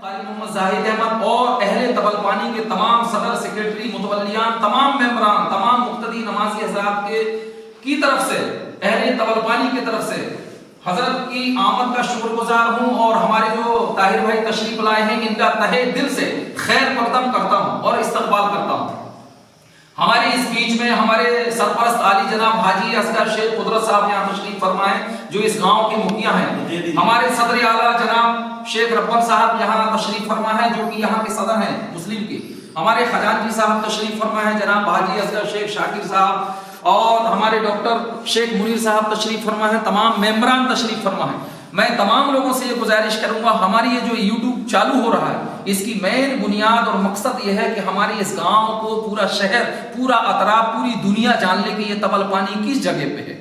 قاری محمد زاہد احمد اور اہل طبلپانی کے تمام صدر سیکریٹری متولیان تمام ممبران تمام مقتدی نمازی حضرات کی طرف سے اہل طبلپانی کی طرف سے حضرت کی آمد کا شکر گزار ہوں اور ہمارے جو طاہر بھائی تشریف لائے ہیں ان کا تہہ دل سے خیر مقدم کرتا ہوں اور استقبال کرتا ہوں۔ ہمارے اس بیچ میں ہمارے سرپرست عالی جناب حاجی اصغر شیخ قدرت صاحب یہاں تشریف فرمائے جو اس گاؤں کے مکھیا ہیں۔ ہمارے صدر اعلیٰ جناب شیخ ربان صاحب یہاں تشریف فرمائے ہیں جو کہ یہاں کے صدر ہیں مسلم کے۔ ہمارے خزانچی صاحب تشریف فرمائے ہیں جناب حاجی اصغر شیخ شاکر صاحب اور ہمارے ڈاکٹر شیخ منیر صاحب تشریف فرمائے ہیں، تمام ممبران تشریف فرمائے ہیں۔ میں تمام لوگوں سے یہ گزارش کروں گا، ہماری یہ جو یوٹیوب چالو ہو رہا ہے اس کی مین بنیاد اور مقصد یہ ہے کہ ہماری اس گاؤں کو پورا شہر پورا اطراف پوری دنیا جان لے کہ یہ طبلپانی کس جگہ پہ ہے۔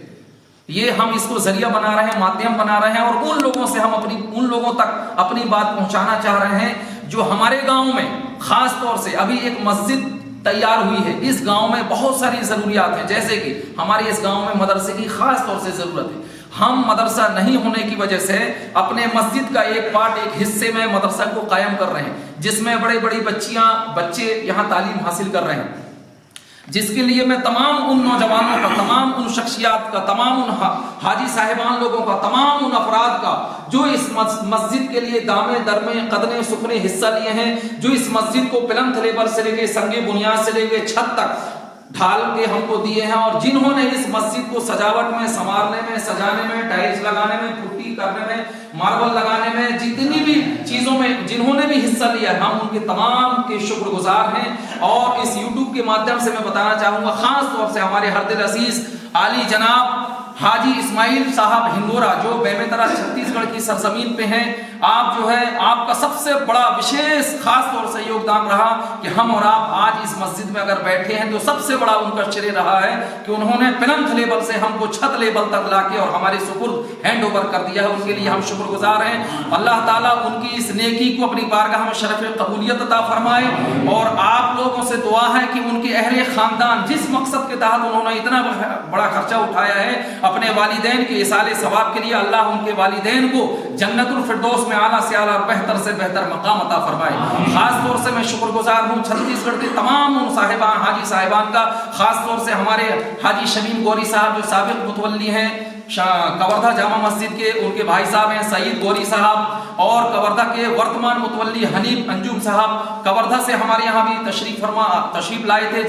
یہ ہم اس کو ذریعہ بنا رہے ہیں، مادھیم بنا رہے ہیں اور ان لوگوں سے ہم ان لوگوں تک اپنی بات پہنچانا چاہ رہے ہیں جو ہمارے گاؤں میں خاص طور سے ابھی ایک مسجد تیار ہوئی ہے۔ اس گاؤں میں بہت ساری ضروریات ہیں، جیسے کہ ہمارے اس گاؤں میں مدرسے کی خاص طور سے ضرورت ہے۔ ہم مدرسہ نہیں ہونے کی وجہ سے اپنے مسجد کا ایک پارٹ ایک حصے میں مدرسہ کو قائم کر رہے ہیں جس میں بڑے بڑی بچے یہاں تعلیم حاصل کر رہے ہیں، جس کے لیے میں تمام ان نوجوانوں کا، تمام ان شخصیات کا، تمام ان حاجی صاحبان لوگوں کا، تمام ان افراد کا جو اس مسجد کے لیے دامے درمے قدنے سکھنے حصہ لیے ہیں، جو اس مسجد کو پلنتھ لیول سے لے کے سنگ بنیاد سے لے کے چھت تک ڈھال کے ہم کو دیے ہیں، اور جنہوں نے اس مسجد کو سجاوٹ میں، سنوارنے میں، سجانے میں، ٹائلز لگانے میں، پٹی کرنے میں، ماربل لگانے میں، جتنی بھی چیزوں میں جنہوں نے بھی حصہ لیا، ہم ان کے تمام کے شکر گزار ہیں۔ اور اس یوٹیوب کے مادھیم سے میں بتانا چاہوں گا خاص طور سے ہمارے ہر دل عزیز عالی جناب حاجی اسماعیل صاحب ہنگورا جو بیمترا چھتیس گڑھ کی سرزمین پہ ہیں، آپ جو ہے آپ کا سب سے بڑا وشیش خاص طور سے یوگدان رہا کہ ہم اور آپ آج اس مسجد میں اگر بیٹھے ہیں تو سب سے بڑا ان کا شرے رہا ہے کہ انہوں نے پلنتھ لیول سے ہم کو چھت لیول تک لا کے اور ہمارے سپرد ہینڈ اوور کر دیا ہے۔ ان کے لیے ہم شکر گزار ہیں۔ اللہ تعالیٰ ان کی اس نیکی کو اپنی بارگاہ میں شرف قبولیت عطا فرمائے، اور آپ لوگوں سے دعا ہے کہ ان کے اہل خاندان جس مقصد کے تحت انہوں نے اتنا بڑا خرچہ اٹھایا ہے اپنے والدین کے اصالے ثواب کے لیے، اللہ ان کے والدین کو جنت الفردوس میں اعلیٰ سے اعلیٰ اور بہتر سے بہتر مقام عطا فرمائے۔ خاص طور سے میں شکر گزار ہوں چھتیس گڑھ کے تمام ان صاحبان حاجی صاحبان کا، خاص طور سے ہمارے حاجی شمیم گوری صاحب جو سابق متولی ہیں کوردھا جامع مسجد کے، ان کے بھائی صاحب ہیں سعید گوری صاحب، اور کوردھا کے ورتمان متولی حنیف انجم صاحب، کوردھا سے ہمارے یہاں بھی تشریف لائے تھے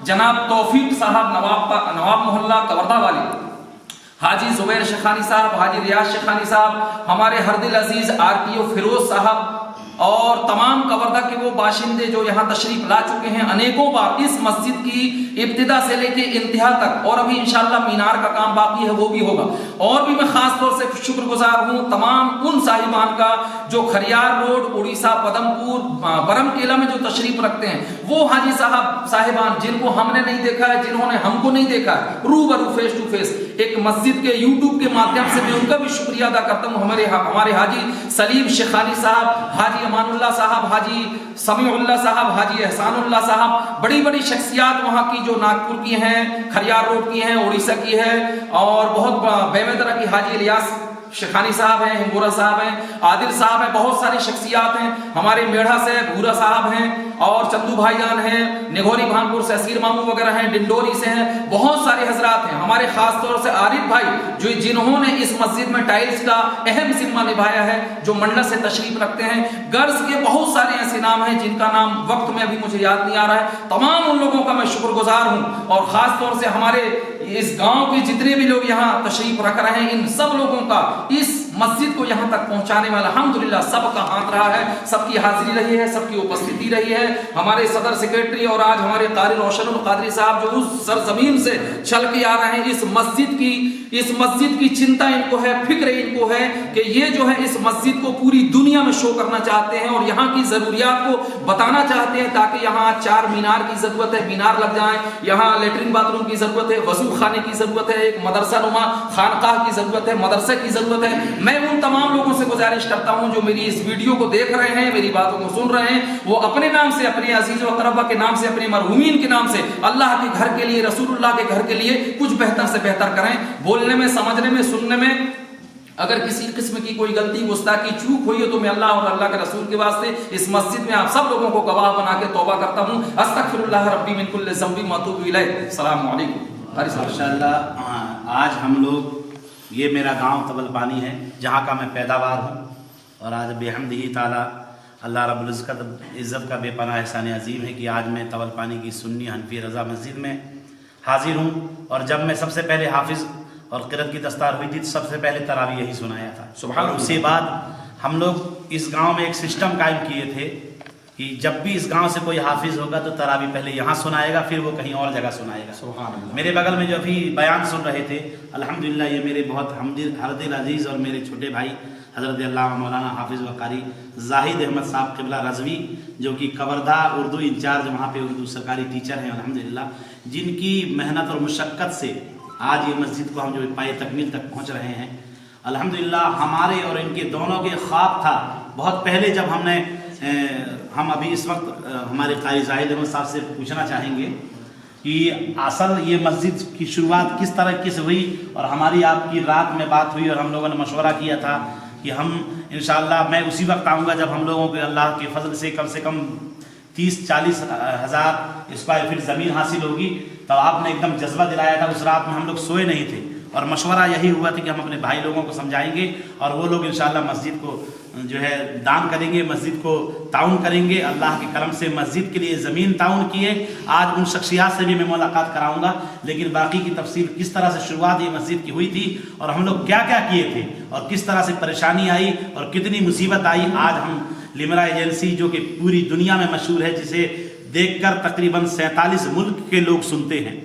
جناب توفیق صاحب نواب محلہ کوردھا والے، حاجی زبیر شیخانی صاحب، حاجی ریاض شیخانی صاحب، ہمارے ہر دل عزیز RTO فیروز صاحب، اور تمام کوردھا کے وہ باشندے جو یہاں تشریف لا چکے ہیں انیکوں بار اس مسجد کی ابتدا سے لے کے انتہا تک، اور ابھی انشاءاللہ مینار کا کام باقی ہے وہ بھی ہوگا۔ اور بھی میں خاص طور سے شکر گزار ہوں تمام ان صاحبان کا جو کھریار روڈ اڑیسہ پدم پور برم کیلا میں جو تشریف رکھتے ہیں، وہ حاجی صاحبان جن کو ہم نے نہیں دیکھا ہے، جنہوں نے ہم کو نہیں دیکھا ہے روبرو فیس ٹو فیس، ایک مسجد کے یوٹیوب کے مادھیم سے میں ان کا بھی شکریہ ادا کرتا ہوں۔ ہمارے حاجی سلیم شیخانی صاحب، حاجی امان اللہ صاحب، حاجی سمیع اللہ صاحب، حاجی احسان اللہ صاحب، بڑی بڑی شخصیات وہاں کی جو ناگپور کی ہیں، کھریار روڈ کی ہیں، اڑیسہ کی ہے، اور بہت بیمترا کی حاجی الیاس شیخانی صاحب ہیں، ہنگورا صاحب ہیں، عادل صاحب ہیں، بہت ساری شخصیات ہیں، ہمارے میڑھا سے بھورا صاحب ہیں، اور چندو بھائی جان ہیں، نگوری بھانپور سے اسیر مامو وغیرہ ہیں، ڈنڈوری سے ہیں، بہت سارے حضرات ہیں۔ ہمارے خاص طور سے عارف بھائی جنہوں نے اس مسجد میں ٹائلز کا اہم ذمہ نبھایا ہے، جو منڈلا سے تشریف رکھتے ہیں، غرض کے بہت سارے ایسے نام ہیں جن کا نام وقت میں ابھی مجھے یاد نہیں آ رہا ہے۔ تمام ان لوگوں کا میں شکر گزار ہوں، اور خاص طور سے ہمارے اس گاؤں کے جتنے بھی لوگ یہاں تشریف رکھ رہے ہیں ان سب لوگوں کا اس مسجد کو یہاں تک پہنچانے والا الحمدللہ سب کا ہاتھ رہا ہے، سب کی حاضری رہی ہے، سب کی اپستھتی رہی ہے۔ ہمارے صدر سیکریٹری اور آج ہمارے قاری روشن القادری صاحب جو اس سرزمین سے چل کے آ رہے ہیں، اس مسجد کی چنتا ان کو ہے، فکر ان کو ہے کہ یہ جو ہے اس مسجد کو پوری دنیا میں شو کرنا چاہتے ہیں اور یہاں کی ضروریات کو بتانا چاہتے ہیں، تاکہ یہاں 4 مینار کی ضرورت ہے، مینار لگ جائیں، یہاں لیٹرین باتھ روم کی ضرورت ہے، وضو خانے کی ضرورت ہے، ایک مدرسہ نما خانقاہ کی ضرورت ہے، مدرسے کی ضرورت ہے۔ میں ان تمام لوگوں سے گزارش کرتا ہوں جو میری اس ویڈیو کو دیکھ رہے ہیں، میری باتوں کو سن رہے ہیں، وہ اپنے نام سے، اپنے عزیز و اقربا کے نام سے، اپنے مرحومین کے نام سے اللہ کے گھر کے لیے، رسول اللہ کے گھر کے لیے کچھ بہتر سے بہتر کریں، بولنے میں، سمجھنے میں، سننے میں اگر کسی قسم کی کوئی غلطی گستاخی چوک ہوئی ہے تو میں اللہ اور اللہ کے رسول کے واسطے اس مسجد میں آپ سب لوگوں کو گواہ بنا کے توبہ کرتا ہوں. استغفر اللہ ربی من کل ذنب واتوب الیہ. السلام علیکم. ماشاءاللہ آج ہم لوگ یہ میرا گاؤں طبل پانی ہے جہاں کا میں پیداوار ہوں اور آج بحمدہ تعالی اللہ رب العزت کا بے پناہ احسان عظیم ہے کہ آج میں طبل پانی کی سنی حنفی رضا مسجد میں حاضر ہوں. اور جب میں سب سے پہلے حافظ اور قرأت کی دستار ہوئی تھی تو سب سے پہلے تراویح یہی سنایا تھا. سبحان اللہ. اس کے بعد ہم لوگ اس گاؤں میں ایک سسٹم قائم کیے تھے کہ جب بھی اس گاؤں سے کوئی حافظ ہوگا تو تراویح پہلے یہاں سنائے گا پھر وہ کہیں اور جگہ سنائے گا. سبحان اللہ. میرے بغل میں جو ابھی بیان سن رہے تھے الحمدللہ یہ میرے بہت حضرت العزیز اور میرے چھوٹے بھائی حضرت علامہ مولانا حافظ و قاری زاہد احمد صاحب قبلہ رضوی جو کہ کوردا اردو انچارج وہاں پہ اردو سرکاری ٹیچر ہیں الحمدللہ، جن کی محنت اور مشقت سے آج یہ مسجد کو ہم جو پائے تکمیل تک پہنچ رہے ہیں الحمدللہ. ہمارے اور ان کے دونوں کے خواب تھا بہت پہلے جب ہم ابھی اس وقت ہمارے قاری زاہد احمد صاحب سے پوچھنا چاہیں گے کہ اصل یہ مسجد کی شروعات کس طرح سے ہوئی. اور ہماری آپ کی رات میں بات ہوئی اور ہم لوگوں نے مشورہ کیا تھا کہ ہم انشاءاللہ میں اسی وقت آؤں گا جب ہم لوگوں کے اللہ کے فضل سے کم 30-40 ہزار اسکوائر فٹ زمین حاصل ہوگی. تب آپ نے ایک دم جذبہ دلایا تھا. اس رات میں ہم لوگ سوئے نہیں تھے اور مشورہ یہی ہوا تھا کہ ہم اپنے بھائی لوگوں کو سمجھائیں گے اور وہ لوگ انشاءاللہ مسجد کو جو ہے دان کریں گے، مسجد کو تعاون کریں گے. اللہ کے کرم سے مسجد کے لیے زمین تعاون کیے. آج ان شخصیات سے بھی میں ملاقات کراؤں گا، لیکن باقی کی تفصیل کس طرح سے شروعات یہ مسجد کی ہوئی تھی اور ہم لوگ کیا کیا کیے تھے اور کس طرح سے پریشانی آئی اور کتنی مصیبت آئی. آج ہم لمرا ایجنسی جو کہ پوری دنیا میں مشہور ہے، جسے دیکھ کر تقریباً 47 ملک کے لوگ سنتے ہیں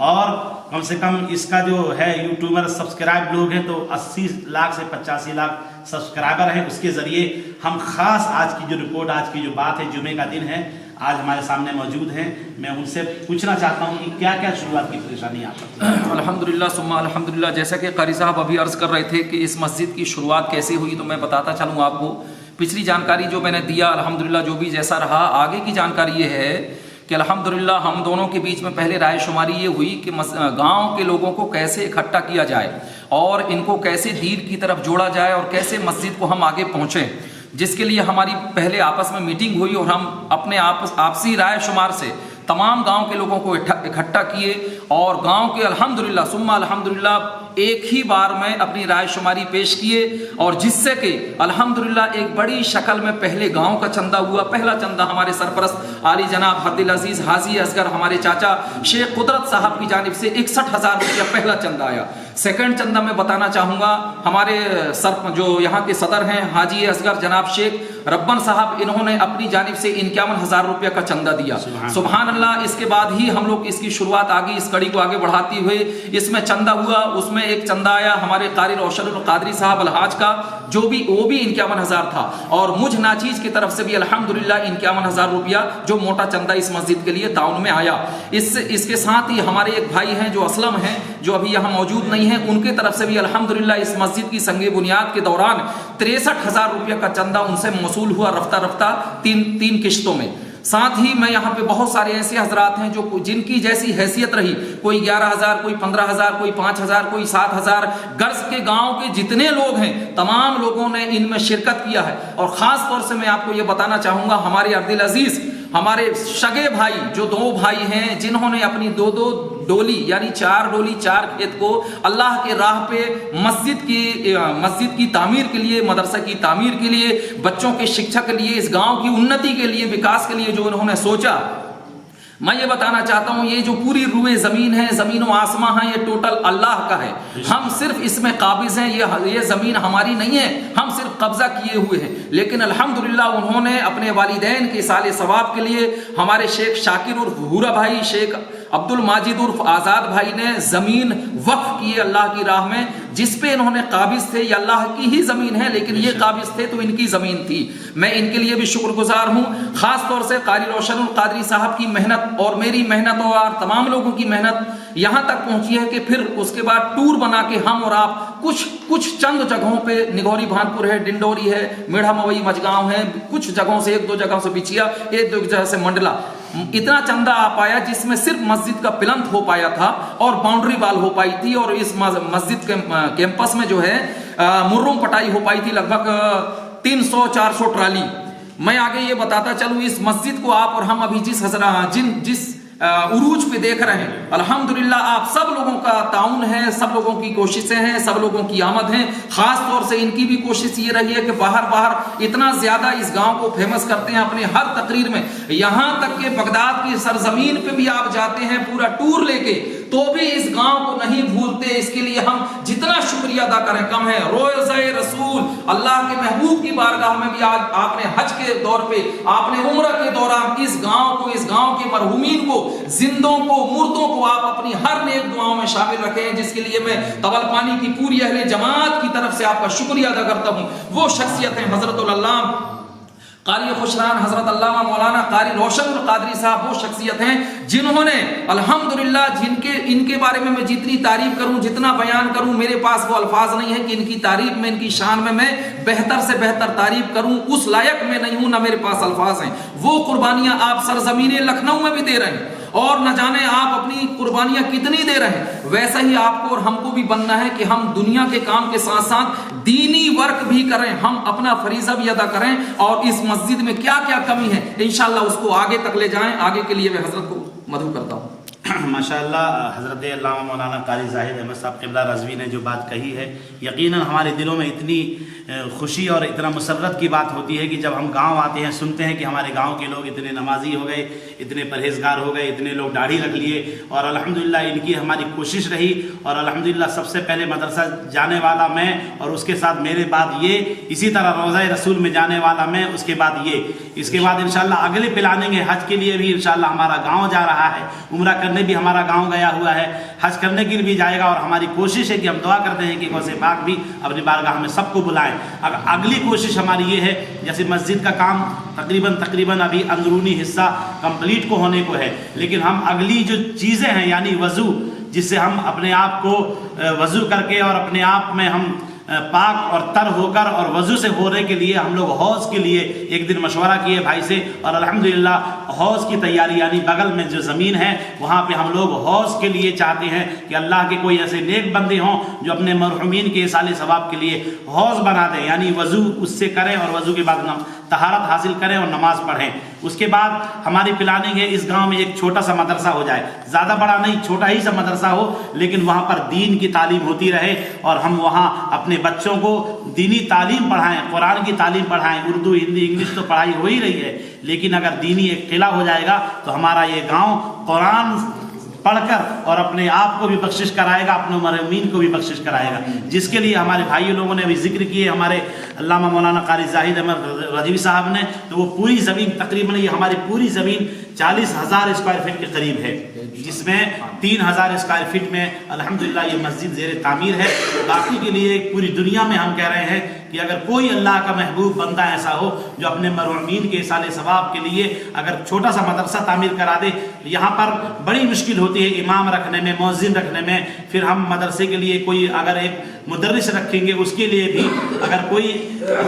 اور کم سے کم اس کا جو ہے یوٹیوبر سبسکرائب لوگ ہیں تو 80 لاکھ سے 85 لاکھ سبسکرائبر ہیں. اس کے ذریعے ہم خاص آج کی جو رپورٹ، آج کی جو بات ہے، جمعے کا دن ہے، آج ہمارے سامنے موجود ہیں. میں ان سے پوچھنا چاہتا ہوں کہ کیا کیا شروعات کی پریشانی آپ کو؟ الحمدللہ ثم الحمدللہ. جیسا کہ قاری صاحب ابھی عرض کر رہے تھے کہ اس مسجد کی شروعات کیسے ہوئی تو میں بتاتا چلوں آپ کو. پچھلی جانکاری جو میں نے دیا الحمدللہ جو بھی جیسا رہا، آگے کی جانکاری یہ ہے کہ الحمدللہ ہم دونوں کے بیچ میں پہلے رائے شماری یہ ہوئی کہ گاؤں کے لوگوں کو کیسے اکٹھا کیا جائے اور ان کو کیسے دین کی طرف جوڑا جائے اور کیسے مسجد کو ہم آگے پہنچیں. جس کے لیے ہماری پہلے آپس میں میٹنگ ہوئی اور ہم اپنے آپسی رائے شمار سے تمام گاؤں کے لوگوں کو اکٹھا کیے اور گاؤں کے الحمدللہ ثم الحمدللہ ایک ہی بار میں اپنی رائے شماری پیش کیے اور جس سے کہ الحمدللہ ایک بڑی شکل میں پہلے گاؤں کا چندہ ہوا. پہلا چندہ ہمارے سرپرست عالی جناب حضرت العزیز حاجی اصغر ہمارے چاچا شیخ قدرت صاحب کی جانب سے 61,000 روپیہ پہلا چندہ آیا. سیکنڈ چندہ میں بتانا چاہوں گا ہمارے جو یہاں کے صدر ہیں حاجی اصغر جناب شیخ ربن صاحب، انہوں نے اپنی جانب سے 51,000 روپیہ کا چندہ دیا. سبحان اللہ. اس کے بعد ہی ہم لوگ اس کی شروعات آگے اس کڑی کو آگے بڑھاتے ہوئے اس میں چندہ ہوا. اس میں ایک چندہ آیا ہمارے قاری روشن القادری صاحب الحاج کا جو بھی وہ بھی 51,000 تھا اور مجھ ناچیز کی طرف سے بھی الحمدللہ 51,000 روپیہ جو موٹا چندہ اس مسجد کے لیے تعاون میں آیا. اس کے ساتھ ہی ہمارے ایک بھائی ہیں جو اسلم ہیں جو ابھی یہاں موجود نہیں ہیں، ان کے طرف سے بھی الحمدللہ اس مسجد کی سنگ بنیاد کے دوران 63,000 روپیہ کا چندہ ان سے موصول ہوا رفتہ رفتہ تین قسطوں میں. ساتھ ہی میں یہاں پہ بہت سارے ایسے حضرات ہیں جو جن کی جیسی حیثیت رہی، کوئی 11,000 کوئی 15,000 کوئی 5,000 کوئی 7,000 غرض کے گاؤں کے جتنے لوگ ہیں تمام لوگوں نے ان میں شرکت کیا ہے. اور خاص طور سے میں آپ کو یہ بتانا چاہوں گا ہمارے عبد العزیز ہمارے شگے بھائی جو 2 بھائی ہیں جنہوں نے اپنی 2 ڈولی یعنی 4 ڈولی 4 کھیت کو اللہ کے راہ پہ مسجد کی تعمیر کے لیے، مدرسہ کی تعمیر کے لیے، بچوں کے شکشا کے لیے، اس گاؤں کی انتی کے لیے، وکاس کے لیے جو انہوں نے سوچا. میں یہ بتانا چاہتا ہوں یہ جو پوری روئے زمین ہے، زمین و آسماں ہے، یہ ٹوٹل اللہ کا ہے. ہم صرف اس میں قابض ہیں. یہ زمین ہماری نہیں ہے، ہم صرف قبضہ کیے ہوئے ہیں. لیکن الحمدللہ انہوں نے اپنے والدین کے ایصال ثواب کے لیے ہمارے شیخ شاکر عرف ہورا بھائی، شیخ عبد الماجد عرف آزاد بھائی نے زمین وقف کی ہے اللہ کی راہ میں، جس پہ انہوں نے قابض تھے. یہ اللہ کی ہی زمین ہے لیکن یہ قابض تھے تو ان کی زمین تھی. میں ان کے لیے بھی شکر گزار ہوں. خاص طور سے قاری روشن القادری صاحب کی محنت اور میری محنت اور تمام لوگوں کی محنت یہاں تک پہنچی ہے کہ پھر اس کے بعد ٹور بنا کے ہم اور آپ کچھ چند جگہوں پہ نگوری بھانپور ہے، ڈنڈوری ہے، میڑھا موئی مجگاؤں ہے، کچھ جگہوں سے 1-2 جگہوں سے بچیا، 1-2 جگہ سے منڈلا، اتنا چندہ آ پایا جس میں صرف مسجد کا پلنتھ ہو پایا تھا اور باؤنڈری وال ہو پائی تھی. اور اس مسجد کے کیمپس میں جو ہے मुर्रुम पटाई हो पाई थी, लगभग 300-400 ट्राली। मैं आगे ये बताता चलूं, इस मस्जिद को आप और हम अभी जिस उरूज पे देख रहे हैं, अल्हम्दुलिल्लाह आप सब लोगों का ताउन है, सब लोगों की कोशिशें हैं, सब लोगों की आमद है। खास तौर से इनकी भी कोशिश ये रही है कि बाहर इतना ज्यादा इस गांव को फेमस करते हैं अपने हर तकरीर में, यहाँ तक कि बगदाद की सरजमीन पे भी आप जाते हैं पूरा टूर लेके तो भी इस गांव को नहीं भूलते। इसके लिए हम जितना शुक्रिया अदा करें कम है। रोज़े रसूल, अल्लाह के महबूब की बारगाह में भी आज आपने हज के दौर पे, आपने उम्र के दौरान इस गांव के मरहूमीन को, जिंदों को, मुर्दों को आप अपनी हर नेक दुआओं में शामिल रखें, जिसके लिए मैं तवलपानी की पूरी अहले जमात की तरफ से आपका शुक्रिया अदा करता हूँ। वो शख्सियत है हजरतुल अल्लामा कारी खुशरान हजरत अल्लामा मौलाना कारी रोशन कादरी साहब, वो शख्सियत हैं जिन्होंने अल्हम्दुलिल्लाह, इनके बारे में मैं जितनी तारीफ करूं, जितना बयान करूं, मेरे पास वो अल्फाज नहीं है कि इनकी तारीफ में, इनकी शान में मैं बेहतर से बेहतर तारीफ करूं, उस लायक में नहीं हूं, ना मेरे पास अल्फाज हैं। वो कुर्बानियां आप सरजमीन लखनऊ में भी दे रहे हैं और न जाने आप अपनी कुर्बानियां कितनी दे रहे हैं। वैसा ही आपको और हमको भी बनना है कि हम दुनिया के काम के साथ साथ दीनी वर्क भी करें, हम अपना फरीजा भी अदा करें और इस मस्जिद में क्या क्या कमी है इंशाअल्लाह उसको आगे तक ले जाएं। आगे के लिए मैं हजरत को मदऊ करता हूँ। माशाअल्लाह, हज़रत अल्लामा मौलाना कारी ज़ाहिद अहमद साहब क़िबला रज़वी ने जो बात कही है, यकीनन हमारे दिलों में इतनी खुशी और इतना मुसर्रत की बात होती है कि जब हम गांव आते हैं, सुनते हैं कि हमारे गांव के लोग इतने नमाजी हो गए, इतने परहेजगार हो गए, इतने लोग दाढ़ी रख लिए, और अल्हम्दुलिल्लाह इनकी हमारी कोशिश रही। और अल्हम्दुलिल्लाह सबसे पहले मदरसा जाने वाला मैं, और उसके साथ मेरे बाद ये, इसी तरह रोज़ा रसूल में जाने वाला मैं, उसके बाद ये, इसके बाद इंशाअल्लाह अगले प्लानिंग है हज के लिए भी इंशाअल्लाह हमारा गाँव जा रहा है, उम्रा करने भी हमारा गांव गया हुआ है, हज करने के लिए भी जाएगा। और हमारी कोशिश है कि हम दुआ करते हैं कि गौसे पाक भी अपनी बारगाह में सबको बुलाएं। अगली कोशिश हमारी ये है, जैसे मस्जिद का काम तकरीबन अभी अंदरूनी हिस्सा कंप्लीट को होने को है, लेकिन हम अगली जो चीज़ें हैं यानी वज़ू, जिससे हम अपने आप को वज़ू करके और अपने आप में हम पाक और तर होकर और वज़ू से होने के लिए हम लोग हौज़ के लिए एक दिन मशवरा किए भाई से, और अल्हम्दुलिल्लाह हौज़ की तैयारी यानी बगल में जो ज़मीन है वहाँ पे हम लोग हौज़ के लिए चाहते हैं कि अल्लाह के कोई ऐसे नेक बंदे हों जो अपने मरहुमीन के इसाले सवाब के लिए हौज़ बना दें, यानी वज़ू उससे करें और वज़ू के बाद तहारत हासिल करें और नमाज पढ़ें। उसके बाद हमारी प्लानिंग है इस गांव में एक छोटा सा मदरसा हो जाए, ज़्यादा बड़ा नहीं, छोटा ही सा मदरसा हो, लेकिन वहाँ पर दीन की तालीम होती रहे और हम वहाँ अपने बच्चों को दीनी तालीम पढ़ाएं, कुरान की तालीम पढ़ाएं। उर्दू, हिंदी, इंग्लिश तो पढ़ाई हो ही रही है, लेकिन अगर दीनी एक किला हो जाएगा तो हमारा ये गाँव कुरान पढ़कर और अपने आप को भी बख्शिश कराएगा, अपने मरहूमीन को भी बख्शिश कराएगा, जिसके लिए हमारे भाई लोगों ने भी जिक्र किए हमारे अल्लामा मौलाना कारी ज़ाहिद अहमद रज़वी साहब ने। तो वो पूरी ज़मीन तकरीबन, ये हमारी पूरी ज़मीन 40,000 स्क्वायर फीट के करीब है, जिसमें 3,000 स्क्वायर फीट में अल्हम्दुलिल्लाह ये मस्जिद ज़ेर तामीर है। बाकी के लिए पूरी दुनिया में हम कह रहे हैं कि अगर कोई अल्लाह का महबूब बंदा ऐसा हो जो अपने मरहूमीन के इसाले सवाब के लिए अगर छोटा सा मदरसा तामीर करा दे, यहाँ पर बड़ी मुश्किल होती है इमाम रखने में, मौज़िन रखने में, फिर हम मदरसे के लिए कोई अगर एक मुदर्रिस रखेंगे उसके लिए भी अगर कोई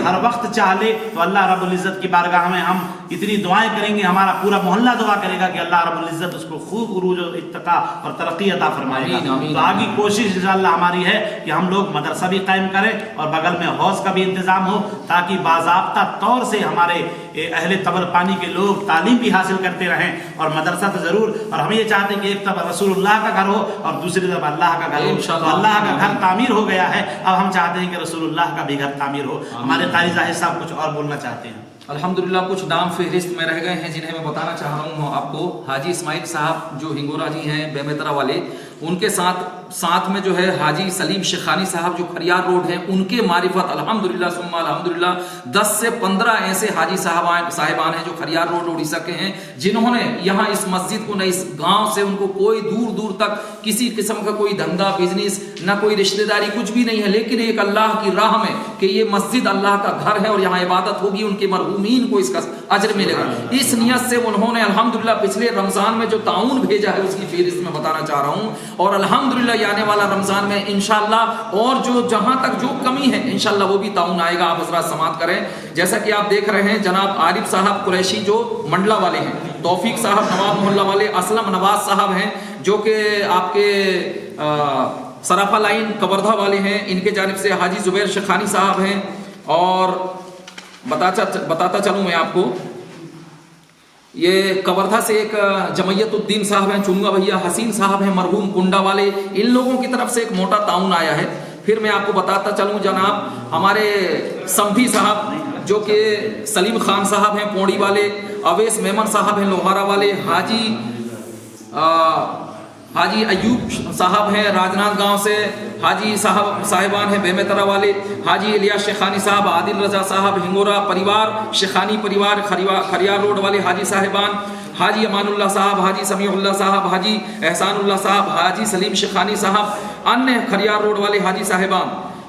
हर वक्त चाह ले तो अल्लाह रब्बुल इज़्ज़त की बारगाह में हम इतनी दुआएं करेंगे, हमारा पूरा मोहल्ला दुआ करेगा कि अल्लाह रब्बुल इज़्ज़त उसको खूब उरूज और इत्तका और तरक्की अता फरमाएगा। तो आगे कोशिश इंशाअल्लाह हमारी है कि हम लोग मदरसा भी कायम करें और बगल में हौज़ का भी इंतज़ाम हो, ताकि बाज़ाब्ता तौर से हमारे अहले तवलपानी के लोग तालीम भी हासिल करते रहें। और मदरसा तो ज़रूर, और हम ये चाहते हैं कि एक तरफ रसूलुल्लाह का घर हो और दूसरी तरफ अल्लाह का घर हो। तो अल्लाह का घर तामीर हो गया है, अब हम चाहते हैं कि रसूलुल्लाह का भी घर तामीर हो। हमारे कारी ज़ाहिद साहब कुछ और बोलना चाहते हैं। अल्हम्दुलिल्लाह कुछ नाम फहरिस्त में रह गए हैं जिन्हें मैं बताना चाह रहा हूँ आपको। हाजी इस्माइल साहब जो हिंगोरा जी हैं बेमेतरा वाले, उनके साथ में जो है हाजी सलीम शेखानी साहब जो खरियार रोड है, उनके मारिफत अल्हम्दुलिल्लाह सुम्मा अल्हम्दुलिल्लाह 10 से 15 ऐसे हाजी साहिबान हैं जो खरियार रोड उड़ीसा के हैं, जिन्होंने यहाँ इस मस्जिद को, न इस गांव से उनको कोई दूर दूर तक किसी किस्म का कोई धंधा बिजनेस न कोई रिश्तेदारी कुछ भी नहीं है, लेकिन एक अल्लाह की राह में कि ये मस्जिद अल्लाह का घर है और यहाँ इबादत होगी, उनके मरहूमीन को इसका अजर मिलेगा। इस नियत से उन्होंने अल्हम्दुलिल्लाह पिछले रमजान में जो ताउन भेजा है उसकी फहरिस्त में बताना चाह रहा हूँ, और अल्हम्दुलिल्लाह आने वाला रमजान में इंशाअल्लाह और जो जहां तक जो कमी है इंशाअल्लाह वो भी ताउन आएगा। आप हजरात समात करें। जैसा कि आप देख रहे हैं जनाब आरिफ साहब कुरैशी जो मंडला वाले हैं, तौफीक साहब नवाब मोहल्ला वाले, असलम नवाज साहब हैं जो कि आपके सराफा लाइन कवर्धा वाले हैं, इनके जानिब से हाजी जुबैर शेखानी साहब हैं। और बताता चलूँ मैं आपको, ये कवर्धा से एक जमयतुद्दीन साहब हैं, चुनगा भैया हसीन साहब हैं मरहूम कुंडा वाले, इन लोगों की तरफ से एक मोटा ताउन आया है। फिर मैं आपको बताता चलूँ जनाब हमारे समधी साहब जो कि सलीम खान साहब हैं पौड़ी वाले, अवैस मेमन साहब हैं लोहारा वाले, हाजी अयूब साहब हैं राजनांदगांव से, हाजी साहिबान हैं बेमेतरा वाले, हाजी इलियास शेखानी साहब, आदिल रजा साहब हिंगोरा परिवार, शेखानी परिवार खरियार रोड वाले हाजी साहिबान, हाजी अमानुल्लाह साहब, हाजी समीउल्लाह साहब, हाजी एहसानुल्लाह साहब, हाजी सलीम शेखानी साहब, अन्य खरियार रोड वाले हाजी साहिबान,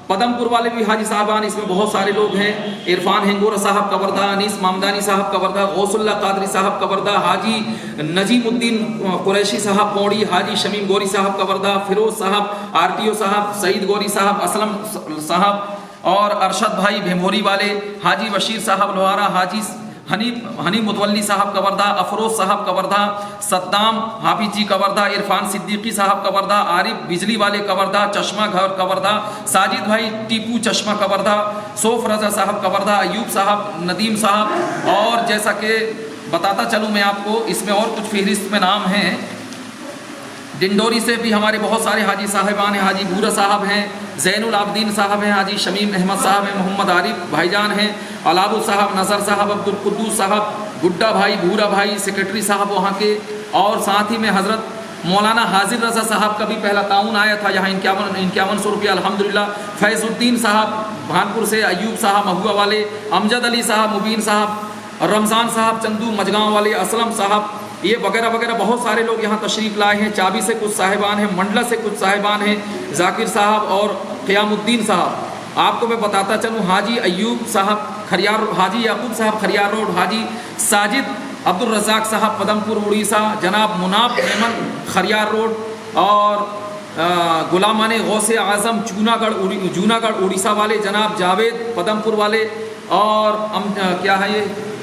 पदमपुर वाले भी हाजी साहबान, इसमें बहुत सारे लोग हैं, इरफान हिंगोरा साहब कवर्धा, अनीस मामदानी साहब कवर्धा, गौसुल्लाह कादरी साहब कवर्धा, हाजी नजीमुद्दीन कुरैशी साहब पौड़ी, हाजी शमीम गोरी साहब कवर्धा, फिरोज साहब आरटीओ साहब, सईद गोरी साहब, असलम साहब और अरशद भाई भेमोरी वाले, हाजी बशीर साहब लोहारा, हाजी हनीफ मुतवल्ली साहब कवर्धा, अफरोज साहब कवर्धा, सद्दाम हाफिज जी कवर्धा, इरफान सिद्दीकी साहब कवर्धा, आरिफ बिजली वाले कवर्धा, चश्मा घर कवर्धा, साजिद भाई टीपू चश्मा कवर्धा, सोफ रजा साहब कवर्धा, अयूब साहब, नदीम साहब। और जैसा कि बताता चलूँ मैं आपको, इसमें और कुछ फहरिस्त में नाम हैं। डिंडोरी से भी हमारे बहुत सारे हाजी साहिबान हैं, हाजी भूरा साहब हैं, ज़ैनुल आबदीन साहब हैं, हाजी शमीम अहमद साहब हैं, मोहम्मद आरिफ भाईजान हैं, अलाबुल साहब, नज़र साहब, अब्दुल कुद्दूस साहब, गुड्डा भाई, भूरा भाई सेक्रेटरी साहब वहाँ के। और साथ ही में हज़रत मौलाना हाजिर रज़ा साहब का भी पहला ताउन आया था यहाँ 5100 रुपया अल्हम्दुलिल्लाह। फैज़ुद्दीन साहब भानपुर से, अयूब साहब महुआ वाले, अमजद अली साहब, मुबीन साहब, रमज़ान साहब चंदू मजगाँव वाले, असलम साहब, ये वगैरह वगैरह बहुत सारे लोग यहाँ तशरीफ़ लाए हैं। चाबी से कुछ साहिबान हैं, मंडला से कुछ साहिबान हैं, जाकिर साहब और क़यामुद्दीन साहब। आपको मैं बताता चलूँ, हाजी अयूब साहब खरियार, हाजी याकूब साहब खरियार रोड, हाजी साजिद अब्दुल रज़ाक साहब पदमपुर उड़ीसा, जनाब मुनाब मेमन खरियार रोड और गुलामान गौसे आज़म जूनागढ़ उड़ीसा वाले, जनाब जावेद पदमपुर वाले और क्या है ये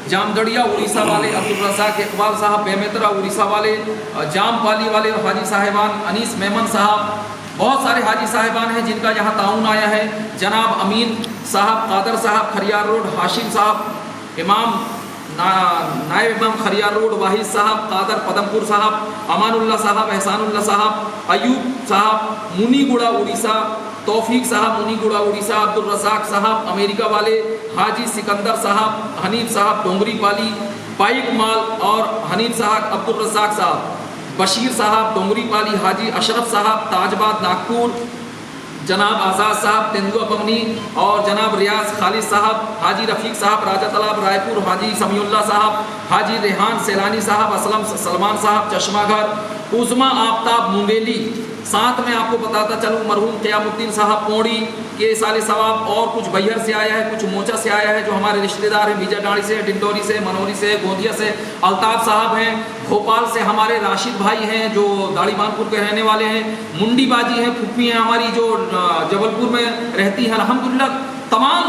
जामगढ़िया उड़ीसा वाले, अब्दुल रज़ाक इकबाल साहब बेमेतरा उड़ीसा वाले, जामपाली वाले हाजी साहिबान, अनीस मेमन साहब, बहुत सारे हाजी साहिबान हैं जिनका यहाँ ताउन आया है। जनाब अमीन साहब कादर साहब खरियार रोड, हाशिम साहब इमाम नायब इमाम खरियार रोड, वाहिद साहब कादर पदमपुर साहब, अमानुल्लाह साहब, एहसानुल्लाह साहब, अयूब साहब मुनीगुड़ा उड़ीसा, तौफीक साहब मुनीगुड़ा उड़ीसा, अब्दुल रज़ाक साहब अमेरिका वाले, हाजी सिकंदर साहब, हनीफ साहब डोंगरी पाली पाइक माल और हनीफ साहब अब्दुल रज़ाक साहब, बशीर साहब डोंगरी पाली, हाजी अशरफ साहब ताजबाद नागपुर, जनाब आज़ाद साहब तेंदुआ पवनी और जनाब रियाज खालिद साहब, हाजी रफ़ीक साहब राजा तालाब रायपुर, हाजी समीउल्लाह साहब, हाजी रेहान सैलानी साहब, असलम सलमान साहब चश्माघर, उज़मा आफ्ताब मुंगेली। साथ में आपको बताता चलूँ मरहूम क़यामुद्दीन साहब पौड़ी के साले सवाब और कुछ बैहर से आया है, कुछ मोचा से आया है जो हमारे रिश्तेदार हैं, बीजाडाड़ी से, डिंडोरी से, मनोरी से, गोंदिया से, अल्ताफ़ साहब हैं, भोपाल से हमारे राशिद भाई हैं जो दाड़ीबानपुर के रहने वाले हैं, मुंडी बाजी हैं, फुप्पी हैं हमारी जो जबलपुर में रहती हैं। अल्हम्दुलिल्लाह तमाम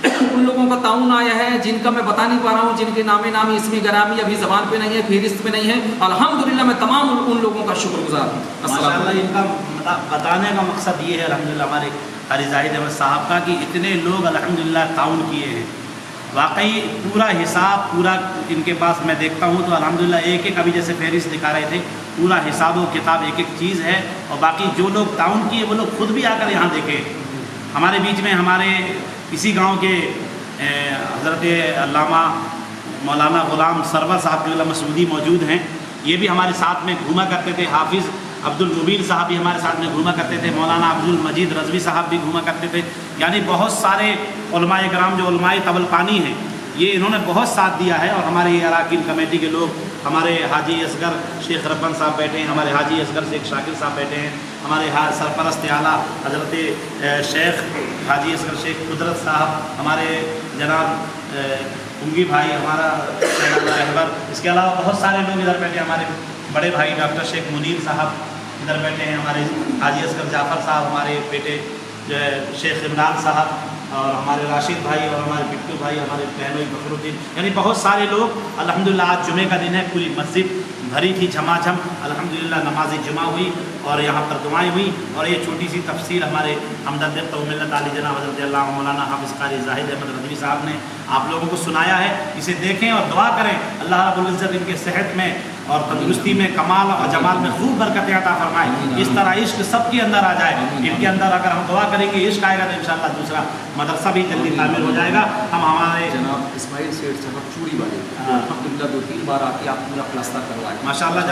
उन लोगों का ताउन आया है जिनका मैं बता नहीं पा रहा हूँ, जिनके नामे नामी इसमें गरामी अभी ज़बान पे नहीं है, फहरिस्त में नहीं है। अल्हम्दुलिल्लाह मैं तमाम उन लोगों का शुक्रगुजार हूँ। माशाअल्लाह इनका बताने का मकसद ये है अल्हम्दुलिल्लाह हमारे हाजी ज़ाहिद अहमद साहब का कि इतने लोग अल्हम्दुलिल्लाह ताउन किए हैं। वाकई पूरा हिसाब पूरा इनके पास मैं देखता हूँ तो अल्हम्दुलिल्लाह एक एक अभी जैसे फहरिस्त दिखा रहे थे, पूरा हिसाब व किताब एक एक चीज़ है। और बाकी जो लोग ताउन किए वो लोग खुद भी आकर यहाँ देखें। हमारे बीच में हमारे इसी गांव के हज़रत अल्लामा मौलाना ग़ुलाम सरवर साहब के मसूदी मौजूद हैं, ये भी हमारे साथ में घूमा करते थे। हाफिज़ अब्दुल मुबीन साहब भी हमारे साथ में घूमा करते थे, मौलाना अब्दुल मजीद रज़वी साहब भी घूमा करते थे। यानी बहुत सारे उलमाए कराम जो उलमाए तबलपानी हैं ये इन्होंने बहुत साथ दिया है। और हमारे ये अराकीन कमेटी के लोग, हमारे हाजी असगर शेख रब्बन साहब बैठे हैं, हमारे हाजी असगर शेख शाकिर साहब बैठे हैं, हमारे सरपरस्त आला हज़रत शेख हाजी असगर शेख कुदरत साहब, हमारे जनाब उंगी भाई हमारा रहबर, इसके अलावा बहुत सारे लोग इधर बैठे। हमारे बड़े भाई डॉक्टर शेख मुनीर साहब इधर बैठे हैं, हमारे हाजी असगर जाफ़र साहब, हमारे बेटे शेख इमरान साहब और हमारे राशिद भाई और हमारे बिट्टू भाई, हमारे बहनोई फखरुद्दीन, यानी बहुत सारे लोग। अल्हम्दुलिल्लाह आज जुमे का दिन है, पूरी मस्जिद भरी थी झमाझम। अल्हम्दुलिल्लाह नमाज जुमा हुई और यहाँ पर दुआएं हुई। और ये छोटी सी तफसीर हमारे हमदर्द तौमिल्लत आली जनाब हज़रत अल्लामा मौलाना हाफ़िज़ क़ारी ज़ाहिद अहमद रज़वी साहब ने आप लोगों को सुनाया है। इसे देखें और दुआ करें अल्लाह रब्बुल इज़्ज़त इनके सेहत में और तंदुरुस्ती में, कमाल और जमाल में खूब बरकत अता फरमाए। इस तरह इश्क सबके अंदर आ जाए। इनके अंदर अगर हम दुआ करेंगे इश्क आएगा तो इंशाअल्लाह दूसरा मदरसा भी जल्दी तामीर हो जाएगा। हम हमारे जनाब इस्माइल सेठ साहब चूड़ी वाले अल्हम्दुलिल्लाह 2-3 बार आके आप पूरा प्लास्टर करवाए माशाअल्लाह।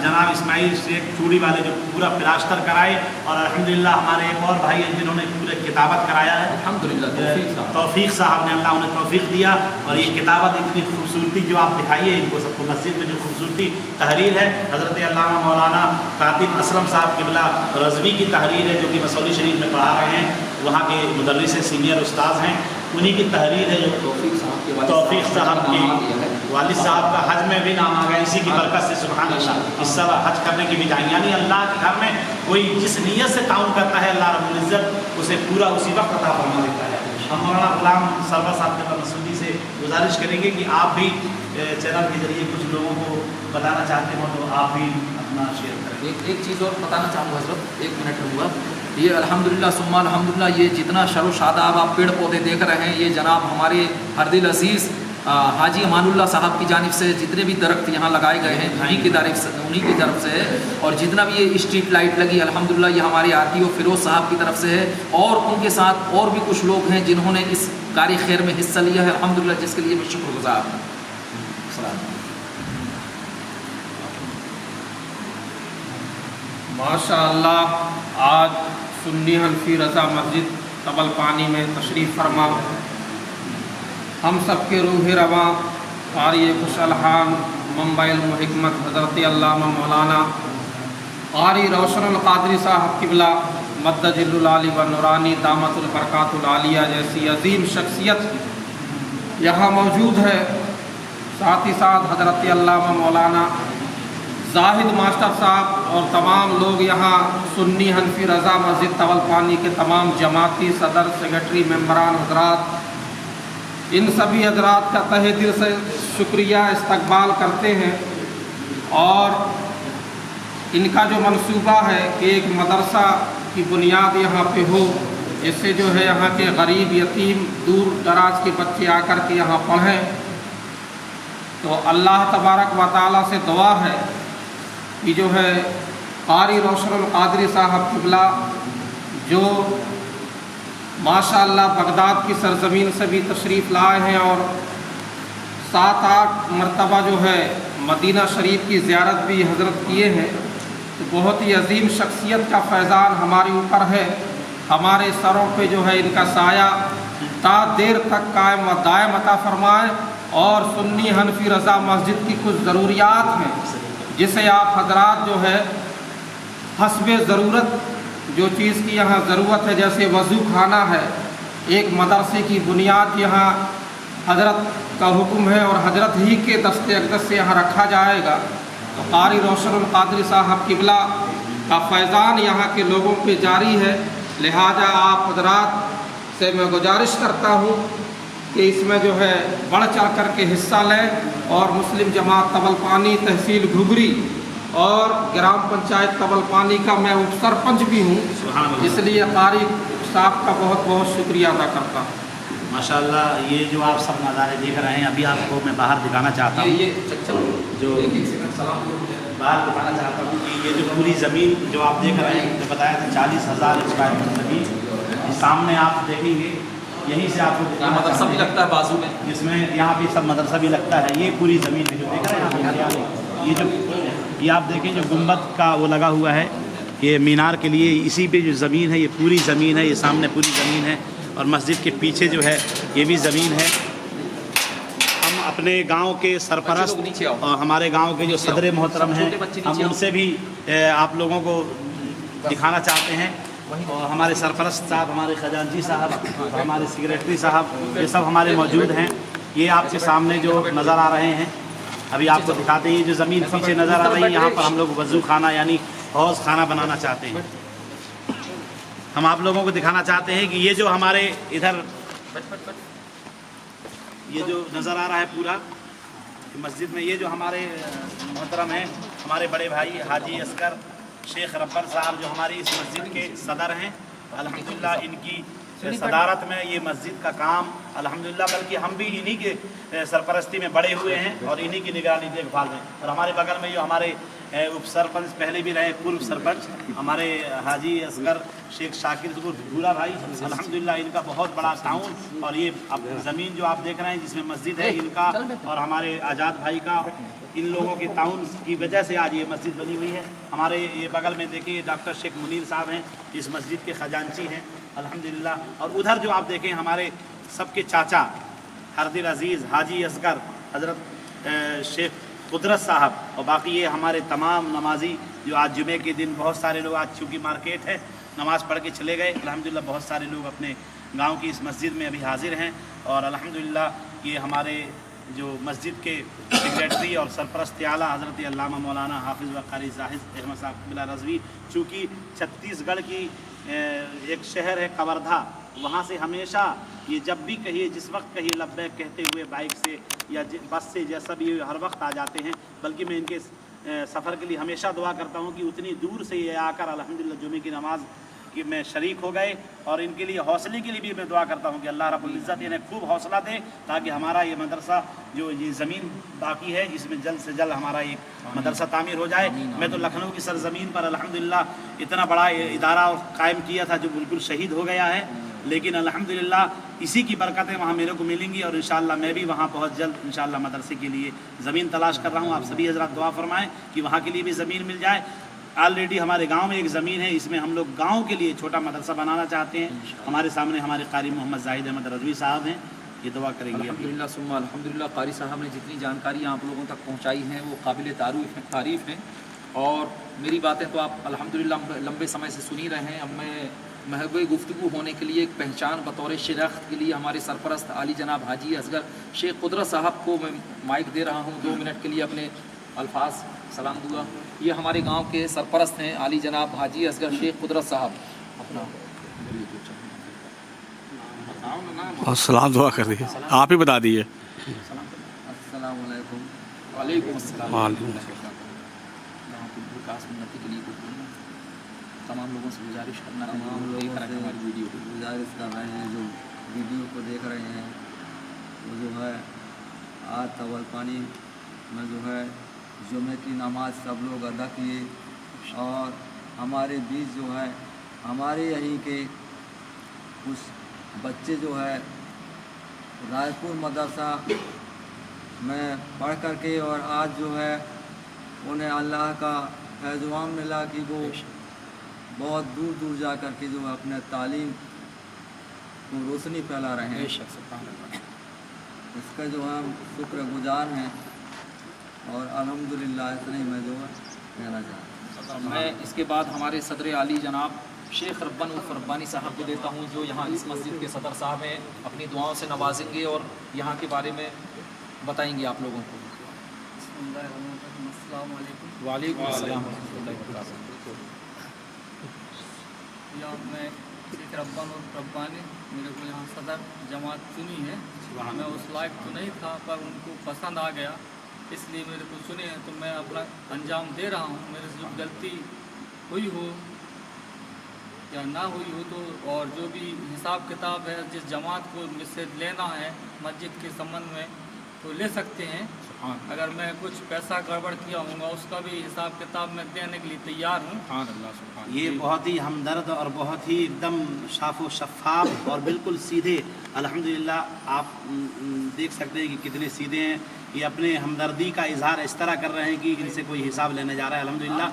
जनाब इस्माइल शेख चूड़ी वाले जो पूरा प्लास्टर कराए और अल्हम्दुलिल्लाह हमारे एक और भाई हैं जिन्होंने पूरे किताबत कराया है अल्हम्दुलिल्लाह। तौफीक साहब ने, अल्लाह उन्हें तौफीक दिया। और ये किताबत इतनी खूबसूरती जो आप दिखाई है इनको सबको, मस्जिद में जो खूबसूरती तहरीर है हज़रत अल्लामा मौलाना कातिब असलम साहब क़िबला रज़वी की तहरीर है जो कि मसौली शरीफ में पढ़ा रहे हैं, वहाँ के मुदर्रिस सीनियर उस्ताद हैं, उन्हीं की तहरीर है जो तौफीक साहब के वालिद साहब का हज में भी नाम आ गया इसी की बरकत से। सुभान अल्लाह। इस सब हज करने की भी जाएंगे, यानी अल्लाह के घर में कोई जिस नीयत से ताउन करता है अल्लाह रब्बुल इज़्ज़त उसे पूरा उसी वक्त अता फरमा देता है। हम मौलाना गुलाम सरवर साहब के मसूदी से गुजारिश करेंगे कि आप भी चैनल के जरिए कुछ लोगों को बताना चाहते हो तो आप भी अपना शेयर करें। एक चीज़ और बताना चाहूँगा हज़रत, 1 मिनट रहूँगा। ये अल्हम्दुलिल्लाह सुम्मा अल्हम्दुलिल्लाह ये जितना शरो शादाब आप पेड़ पौधे देख रहे हैं, ये जनाब हमारे हरदिल अज़ीज़ हाजी अमानुल्लाह साहब की जानिब से जितने भी दरख्त यहाँ लगाए गए हैं उन्हीं की तरफ से है। और जितना भी ये स्ट्रीट लाइट लगी अल्हम्दुलिल्लाह ये हमारे RTO फ़िरोज़ साहब की तरफ से है। और उनके साथ और भी कुछ लोग हैं जिन्होंने इस कार्य खैर में हिस्सा लिया है अल्हम्दुलिल्लाह, जिसके लिए मैं शुक्रगुज़ार हूँ। माशाअल्लाह, आज सुन्नी हनफी रज़ा मस्जिद तबलपानी में तशरीफ़ फरमा हम सब के रूह रवा क़ारी खुशअलहान मंबइल हिकमत हज़रत अल्लामा मौलाना क़ारी रोशनुल क़ादरी साहब क़िबला मद्दजिल्लुल आली व नूरानी दामतुल बरकातुल आलिया जैसी अजीम शख्सियत यहाँ मौजूद है। साथ ही साथ हज़रत अल्लामा मौलाना ज़ाहिद मास्टर साहब और तमाम लोग यहाँ सुन्नी हनफी रज़ा मस्जिद तवलपानी के तमाम जमाती सदर सेक्रेटरी मेंबरान हजरात, इन सभी हजरात का तहे दिल से शुक्रिया इस्तकबाल करते हैं। और इनका जो मंसूबा है कि एक मदरसा की बुनियाद यहाँ पे हो, इससे जो है यहाँ के गरीब यतीम दूर दराज के बच्चे आकर के यहाँ पढ़ें, तो अल्लाह तबारक व तआला से दुआ है कि जो है क़ारी रोशनुल क़ादरी साहब क़िबला जो माशाअल्लाह बगदाद की सरज़मीन से भी तशरीफ़ लाए हैं और 7-8 मरतबा जो है मदीना शरीफ की ज़ियारत भी हज़रत किए हैं, तो बहुत ही अजीम शख्सियत का फैज़ान हमारे ऊपर है। हमारे सरों पे जो है इनका साया ता देर तक कायम व दायम अता फरमाए। और सुन्नी हनफी रज़ा मस्जिद की कुछ ज़रूरियात हैं जिसे आप हजरात जो है हस्बे ज़रूरत जो चीज़ की यहाँ ज़रूरत है, जैसे वज़ू खाना है, एक मदरसे की बुनियाद यहाँ हजरत का हुक्म है और हजरत ही के दस्ते अक़दस से यहाँ रखा जाएगा। तो क़ारी रोशनुल क़ादरी साहब क़िबला का फैज़ान यहाँ के लोगों पे जारी है। लिहाजा आप हजरात से मैं गुजारिश करता हूँ कि इसमें जो है बढ़ चढ़ कर के हिस्सा लें। और मुस्लिम जमात तबलपानी तहसील घुघरी और ग्राम पंचायत तबलपानी का मैं उप सरपंच भी हूँ, इसलिए क़ारी साहब का बहुत बहुत शुक्रिया अदा करता हूँ। माशाअल्लाह, ये जो आप सब नज़ारे देख रहे हैं अभी आपको मैं बाहर दिखाना चाहता हूँ, जो बाहर दिखाना चाहता हूँ कि ये जो पूरी ज़मीन जो आप देख रहे हैं, जो बताया था 40,000 स्क्वायर फीट ज़मीन, सामने आप देखेंगे यहीं से आपको मदरसा भी लगता है बाजू में, जिसमें यहाँ पे सब मदरसा भी लगता है। ये पूरी ज़मीन है जो देख रहे हैं आप, ये आप देखें जो गुंबद का वो लगा हुआ है ये मीनार के लिए, इसी पे जो ज़मीन है ये पूरी ज़मीन है, ये सामने पूरी ज़मीन है और मस्जिद के पीछे जो है ये भी ज़मीन है। हम अपने गांव के सरपरस्त और हमारे गांव के जो सदर मोहतरम हैं हम उनसे भी आप लोगों को दिखाना चाहते हैं। और हमारे सरपरस्त साहब, हमारे खजानची साहब, हमारे सेक्रेटरी साहब, ये सब हमारे मौजूद हैं। ये आपके सामने जो नज़र आ रहे हैं अभी आपको दिखाते हैं, जो ज़मीन पीछे नज़र आ रही है यहाँ पर हम लोग वज़ू खाना यानी हौज़ खाना बनाना चाहते हैं। हम आप लोगों को दिखाना चाहते हैं कि ये जो हमारे इधर ये जो नज़र आ रहा है पूरा, मस्जिद में ये जो हमारे मोहतरम हैं, हमारे बड़े भाई हाजी असगर शेख रब्बर साहब जो हमारी इस मस्जिद के सदर हैं, अल्हम्दुलिल्लाह इनकी सदारत में ये मस्जिद का काम अल्हम्दुलिल्लाह, बल्कि हम भी इन्हीं के सरपरस्ती में बड़े हुए हैं और इन्हीं की निगरानी देखभाल में। और हमारे बगल में जो हमारे उप सरपंच पहले भी रहे, पूर्व सरपंच हमारे हाजी असगर शेख शाकिर भूला भाई, अल्हम्दुलिल्लाह इनका बहुत बड़ा ताउन। और ये अब ज़मीन जो आप देख रहे हैं जिसमें मस्जिद है, इनका और हमारे आज़ाद भाई का, इन लोगों के ताउन की वजह से आज ये मस्जिद बनी हुई है। हमारे ये बगल में देखिए डॉक्टर शेख मुनीर साहब हैं, इस मस्जिद के खजांची हैं अल्हम्दुलिल्लाह। और उधर जो आप देखें हमारे सबके चाचा हरदिल अजीज़ हाजी असगर हज़रत शेख कुदरत साहब, और बाकी ये हमारे तमाम नमाजी जो आज जुमे के दिन बहुत सारे लोग, आज चूँकि मार्केट है, नमाज़ पढ़ के चले गए अल्हम्दुलिल्लाह, बहुत सारे लोग अपने गांव की इस मस्जिद में अभी हाजिर हैं। और अल्हम्दुलिल्लाह ये हमारे जो मस्जिद के सेक्रेटरी और सरपरस्त आला हज़रत अल्लामा मौलाना हाफिज़ व कारी जाहिद अहमद साहब क़िबला रज़वी, चूँकि छत्तीसगढ़ की एक शहर है कवर्धा, वहाँ से हमेशा ये जब भी कहिए, जिस वक्त कहिए लब्बैक कहते हुए बाइक से या बस से, जैसा भी हर वक्त आ जाते हैं। बल्कि मैं इनके सफ़र के लिए हमेशा दुआ करता हूँ कि उतनी दूर से ये आकर अल्हम्दुलिल्लाह जुमे की नमाज कि मैं शरीक हो गए। और इनके लिए हौसले के लिए भी मैं दुआ करता हूँ कि अल्लाह रब्बुल इज़्ज़त इन्हें खूब हौसला दे, ताकि हमारा ये मदरसा जो ये ज़मीन बाकी है इसमें जल्द से जल्द हमारा ये मदरसा तामीर हो जाए। मैं तो लखनऊ की सरज़मीन पर अल्हम्दुलिल्लाह इतना बड़ा इदारा कायम किया था जो बिल्कुल शहीद हो गया है, लेकिन अल्हम्दुलिल्लाह इसी की बरकतें वहाँ मेरे को मिलेंगी। और इंशाअल्लाह मैं भी वहाँ बहुत जल्द इंशाअल्लाह मदरसे के लिए ज़मीन तलाश कर रहा हूँ। आप सभी हज़रात दुआ फरमाएँ कि वहाँ के लिए भी ज़मीन मिल जाए। ऑलरेडी हमारे गांव में एक ज़मीन है, इसमें हम लोग गांव के लिए छोटा मदरसा बनाना चाहते हैं। हमारे सामने हमारे कारी मोहम्मद जाहिद अहमद रज़वी साहब हैं, ये दुआ करेंगे। अल्हम्दुलिल्लाह सुम्मा अल्हम्दुलिल्लाह, कारी साहब ने जितनी जानकारी आप लोगों तक पहुँचाई है वो काबिल तारीफ़ हैं। और मेरी बातें तो आप अल्हम्दुलिल्लाह लंबे समय से सुनी रहे हैं। अब मैं महबूब गुफ्तगू होने के लिए एक पहचान बतौर शिनाख्त के लिए हमारे सरपरस्त आली जनाब हाजी असगर शेख कुदरत साहब को मैं माइक दे रहा हूँ। 2 मिनट के लिए अपने अल्फाज सलाम दूँगा। ये हमारे गांव के सरपरस्त हैं आली जनाब हाजी असगर शेख कुदरत साहब। अपना और सलाम दुआ कर दिए, आप ही बता दिए। अस्सलाम वालेकुम। वालेकुम अस्सलाम। गाँव की विकास उन्नति के लिए कुछ बोलना, तमाम लोगों से गुजारिश करना है, तमाम लोगों से हमारी वीडियो को गुजारिश कर रहे हैं जो वीडियो को देख रहे हैं, वो जो है आज तवल पानी में जो है जुमे की नमाज सब लोग अदा किए। और हमारे बीच जो है हमारे यहीं के कुछ बच्चे जो है रायपुर मदरसा में पढ़ कर के, और आज जो है उन्हें अल्लाह का फैज़वान मिला कि वो बहुत दूर दूर जा कर के जो है अपने तालीम को रोशनी फैला रहे हैं। इसका जो है हम शुक्रगुजार हैं। और अल्हम्दुलिल्लाह इतना ही मैं जो है कहना चाहता हूँ। मैं इसके बाद हमारे सदर आली जनाब शेख रब्बान उर्फ रब्बानी साहब को देता हूँ, जो यहाँ इस मस्जिद के सदर साहब हैं, अपनी दुआओं से नवाजेंगे और यहाँ के बारे में बताएंगे आप लोगों को। अस्सलाम वालेकुम। वालेकुम अस्सलाम व रहमतुल्लाहि व बरकातहू। या मैं शेख रब्बान और रब्बानी, मेरे को यहाँ सदर जमात चुनी है। मैं उस लायक तो नहीं था, पर उनको पसंद आ गया, इसलिए मेरे को चुने हैं। तो मैं अपना अंजाम दे रहा हूँ। मेरे से जो गलती हुई हो या ना हुई हो तो, और जो भी हिसाब किताब है जिस जमात को मुझसे लेना है मस्जिद के संबंध में तो ले सकते हैं। अगर मैं कुछ पैसा गड़बड़ किया होगा उसका भी हिसाब किताब में देने के लिए तैयार हूँ। ये बहुत ही हमदर्द और बहुत ही एकदम साफ़ शफ़ाफ और बिल्कुल सीधे, अल्हम्दुलिल्लाह आप देख सकते हैं कि कितने सीधे हैं। ये अपने हमदर्दी का इजहार इस तरह कर रहे हैं कि इनसे कोई हिसाब लेने जा रहा है। अल्हम्दुलिल्लाह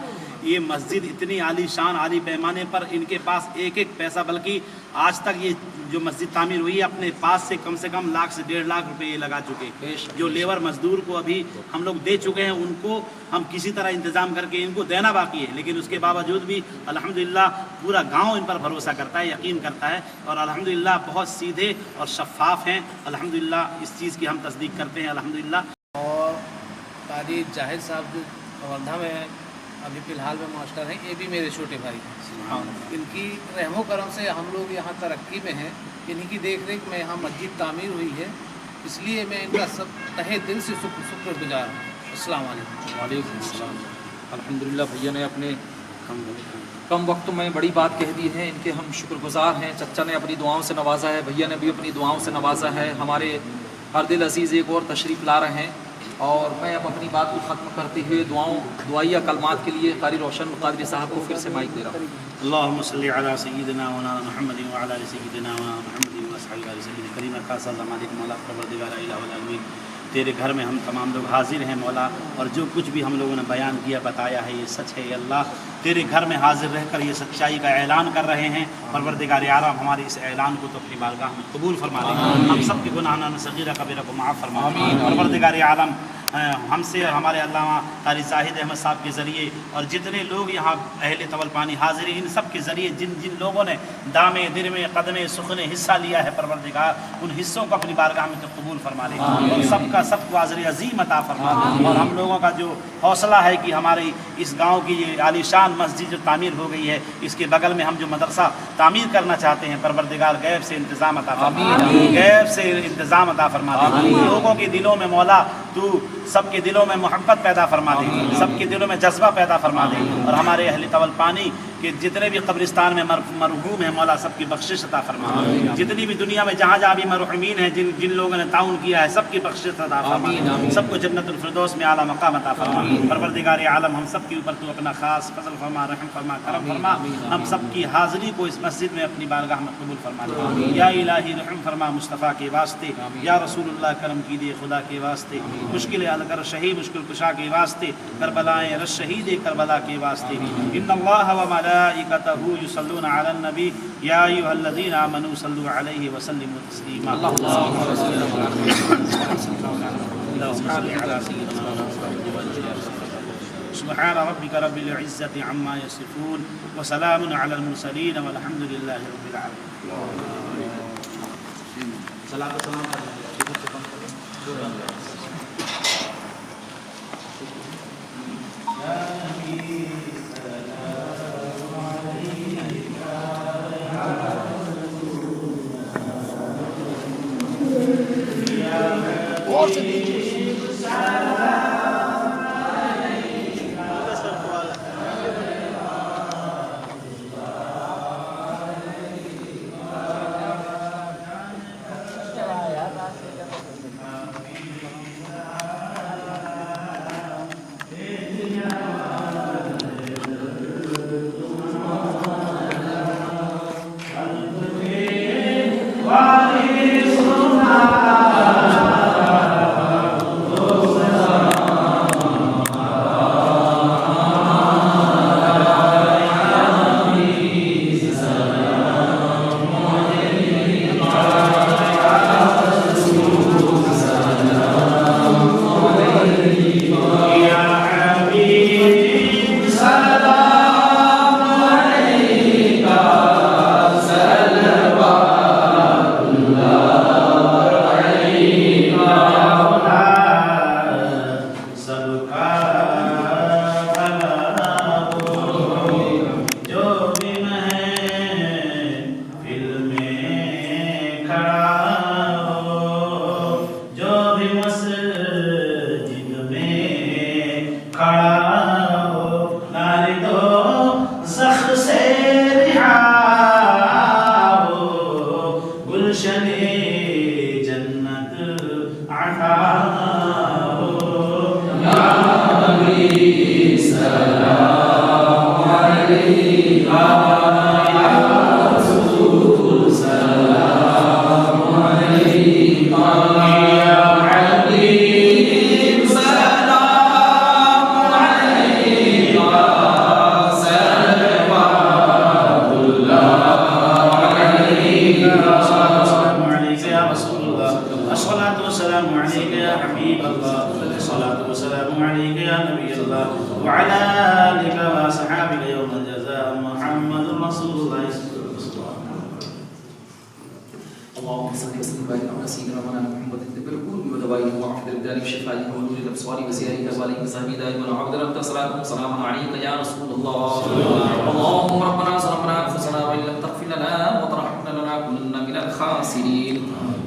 ये मस्जिद इतनी आली शान आली पैमाने पर, इनके पास एक एक पैसा, बल्कि आज तक ये जो मस्जिद तामीर हुई है अपने पास से कम 1 से 1.5 लाख रुपए ये लगा चुके। जो लेबर मजदूर को अभी हम लोग दे चुके हैं, उनको हम किसी तरह इंतज़ाम करके इनको देना बाकी है, लेकिन उसके बावजूद भी अल्हम्दुलिल्लाह पूरा गांव इन पर भरोसा करता है, यकीन करता है। और अल्हम्दुलिल्लाह बहुत सीधे और शफ़ाफ हैं। अल्हम्दुलिल्लाह इस चीज़ की हम तस्दीक करते हैं अल्हम्दुलिल्लाह। और कारी जाहिद साहब जो वर्धा में अभी फ़िलहाल में मास्टर हैं, ये भी मेरे छोटे भाई हैं। इनकी रहमो करम से हम लोग यहाँ तरक्की में हैं। इन्हीं की देख रेख में यहाँ मस्जिद तामीर हुई है। اس لیے میں ان کا سب تہہ دل سے شکر گزار ہوں. السلام علیکم. وعلیکم السلام. الحمدللہ بھیا نے اپنے کم وقت میں بڑی بات کہہ دی ہے. ان کے ہم شکر گزار ہیں. چچا نے اپنی دعاؤں سے نوازا ہے, بھیا نے بھی اپنی دعاؤں سے نوازا ہے. ہمارے ہردل عزیز ایک اور تشریف لا رہے ہیں, اور میں اب اپنی بات کو ختم کرتے ہوئے دعائیہ کلمات کے لیے قاری روشن قادری صاحب کو پھر سے مائک دے رہا ہوں. اللهم صل على سيدنا مولانا محمد وعلى ال سيدنا مولانا محمد وصحبه ال سيدنا کریم کا سلام علیکم مولا پروردگار الہ العالمین. تیرے گھر میں ہم تمام لوگ حاضر ہیں مولا, اور جو کچھ بھی ہم لوگوں نے بیان کیا بتایا ہے یہ سچ ہے. اللہ تیرے گھر میں حاضر رہ کر یہ سچائی کا اعلان کر رہے ہیں. پروردگار عالم ہمارے اس اعلان کو تو اپنی بارگاہ میں قبول فرما دے. ہم سب کے گناہ صغیرہ کبیرہ کو معاف فرما دے. پروردگار عالم ہم سے ہمارے علامہ قاری زاہد احمد صاحب کے ذریعے اور جتنے لوگ یہاں اہل طول پانی حاضر ہیں, ان سب کے ذریعے جن جن لوگوں نے دامے درمے قدمے سخنے حصہ لیا ہے, پروردگار ان حصوں کو اپنی بارگاہ میں تو قبول فرما لے, اور سب کو اجر عظیم عطا فرما دے. اور ہم لوگوں کا جو حوصلہ ہے کہ ہماری اس گاؤں کی یہ عالی شان مسجد جو تعمیر ہو گئی ہے, اس کے بغل میں ہم جو مدرسہ تعمیر کرنا چاہتے ہیں, پروردگار غیب سے انتظام عطا فرما دے, غیب سے انتظام عطا فرما دے. لوگوں کے دلوں میں مولا تو سب کے دلوں میں محبت پیدا فرما دے, سب کے دلوں میں جذبہ پیدا فرما دے, اور ہمارے اہل طول پانی کہ جتنے بھی قبرستان میں مرحوم ہیں مولا سب کی بخشش عطا فرما. جتنی بھی دنیا میں جہاں جہاں بھی مرحومین ہیں, جن لوگوں نے تعاون کیا ہے, سب کی بخشش عطا فرما. سب کو جنت الفردوس میں اعلیٰ مقام عطا فرما. پروردگار عالم ہم سب کے اوپر تو اپنا خاص فضل فرما, رحم فرما, کرم فرما. ہم سب کی حاضری کو اس مسجد میں اپنی بارگاہ میں قبول فرما. یا الہی رحم فرما مصطفیٰ کے واسطے, یا رسول اللہ کرم کیجیے خدا کے واسطے, مشکل حل کر شہید مشکل کشا کے واسطے, کربلائے رش شہید کربلا کے واسطے. ان اللہ و ملائکتہ یصلون علی النبی یا ایھا الذین آمنوا صلوا علیہ وسلموا تسلیما. اللهم صل علی سیدنا سبحان ربک رب العزة عما یصفون وسلام علی المرسلین والحمد للہ رب العالمین. صلاۃ و سلام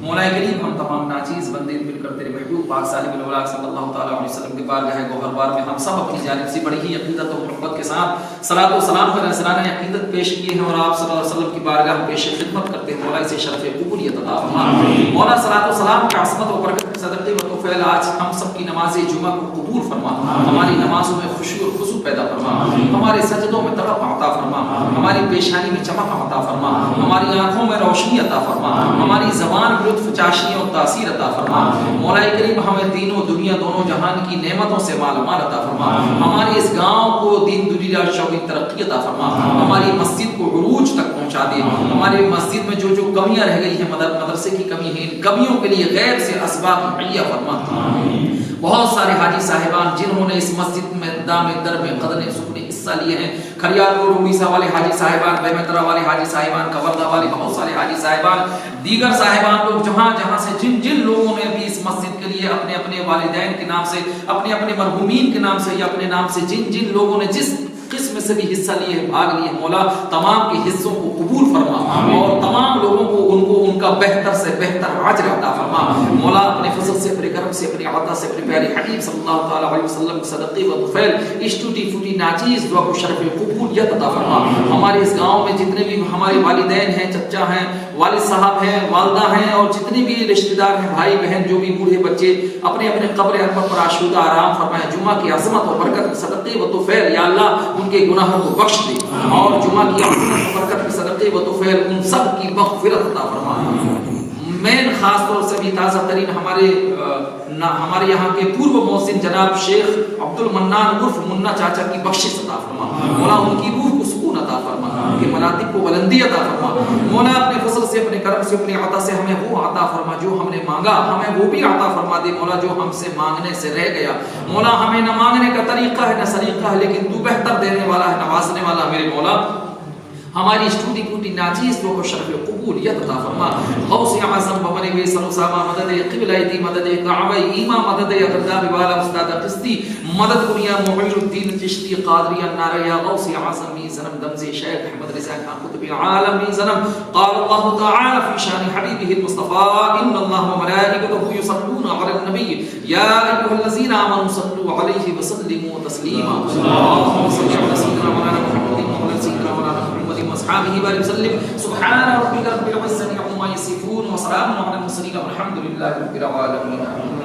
مولا کریم ہم تمام ناچیز بندے مل کر تیرے محبوب پاک صاحب الولاء صلی اللہ تعالی علیہ وسلم کے بارگاہ گوہر بار میں ہم سب اپنی جانب سے بڑی ہی عقیدت و محبت کے ساتھ صلاۃ و سلام پر نذرانہ عقیدت پیش کیے ہیں اور آپ صلی اللہ علیہ وسلم کی بارگاہ پیش خدمت کرتے ہیں. مولا اسے شرف قبولیت عطا فرما. مولا صلاۃ و سلام کی عصمت و برکت کے صدقے و توفیل آج ہم سب کی نماز جمعہ کو قبول فرما. ہماری نمازوں میں خوشی اور خضوع پیدا فرما. ہمارے سجدوں میں تڑپ عطا فرما. ہماری پیشانی میں چمک عطا فرما. ہماری آنکھوں میں روشنی عطا فرما. ہماری زبان لطف چاشنی اور تاثیر عطا فرما. مولا کریم ہمیں دین و دنیا دونوں جہان کی نعمتوں سے مال مال عطا فرما. ہمارے اس گاؤں کو دین دنیا شعبی ترقی عطا فرما. ہماری مسجد کو عروج تک پہنچا دے. ہماری مسجد میں جو جو کمیاں رہ گئی ہیں مدرسے کی کمی ہے ان کمیوں کے لیے غیر سے اسباب مہیا فرما. بہت سارے حاجی صاحبان جنہوں نے اس مسجد میں دام در میں قدرے سکنے حصہ لیے ہیں. کھریار روڈ اڑیسہ والے حاجی صاحبان, بیمترا والے حاجی صاحبان, کوردا والے بہت سارے حاجی صاحبان, دیگر صاحبان لوگ جہاں جہاں سے جن جن لوگوں نے بھی اس مسجد کے لیے اپنے اپنے والدین کے نام سے, اپنے اپنے مرحومین کے نام سے یا اپنے نام سے جن جن لوگوں نے جس قسم سے بھی حصہ لیے بھاگ لیے, مولا تمام کے حصوں کو قبول فرما اور تمام لوگوں کو ان کا بہتر سے بہتر اجر عطا فرما. مولا اپنے فضل سے, اپنے کرم سے, اپنی عطا سے, اپنے پیارے حبیب صلی اللہ تعالی علیہ وسلم کے صدقے و طفیل اس ٹوٹی پھوٹی ناچیز دعا کو شرف قبولیت عطا فرما. ہمارے اس گاؤں میں جتنے بھی ہمارے والدین ہیں, چچا ہیں, والد صاحب ہیں, والدہ ہیں اور جتنے بھی رشتہ دار ہیں, بھائی بہن, جو بھی بوڑھے بچے اپنے اپنے قبر ارفت پر آشودہ آرام فرمائے. جمعہ کی عظمت اور برکت کے صدقے و طفیل یا اللہ ان کے گناہوں کو بخش دے اور جمعہ کی عظمت و برکت کے صدقے و طفیل ان سب کی مغفرت عطا فرما. مین خاص طور سے بھی تازہ ترین ہمارے یہاں کے پورو محسن جناب شیخ عبد المنان عرف منا چاچا کی بخشش عطا فرما. مولا ان کی روح کو سکون عطا فرما, ان کے مراتب کو بلندی عطا فرما. مولا اپنے فضل سے, اپنے کرم سے, اپنی عطا سے ہمیں وہ عطا فرما جو ہم نے مانگا, ہمیں وہ بھی عطا فرما دے. مولا جو ہم سے مانگنے سے رہ گیا, مولا ہمیں نہ مانگنے کا طریقہ ہے نہ سلیقہ ہے, لیکن تو بہتر دینے والا ہے, نوازنے والا میرے مولا. ہماری اس ٹوٹی پھوٹی ناچیز کو شرف قبولیت عطا فرما. غوث اعظم بمن وی سلسامہ مدد قبلہ دی, مدد کعبہ ایما, مدد اقدام والا استاد قسطی, مدد کنیا معین الدین چشتی قادری النار. یا غوث اعظم می زنم دمزی شیخ احمد رضا خان قطب عالم می زنم. قال اللہ تعالی فی شان حبیبہ المصطفى ان اللہ وملائکته یصلون علی النبی یا ایھا الذین آمنوا صلوا علیہ وسلموا تسلیما. اللهم صل علی سیدنا مولانا محمد وعلی سیدنا مولانا محمد واصحابہ بارک وسلم. سبحان ربک رب العزة عما یصفون وسلام علی المرسلین والحمد للہ رب العالمین.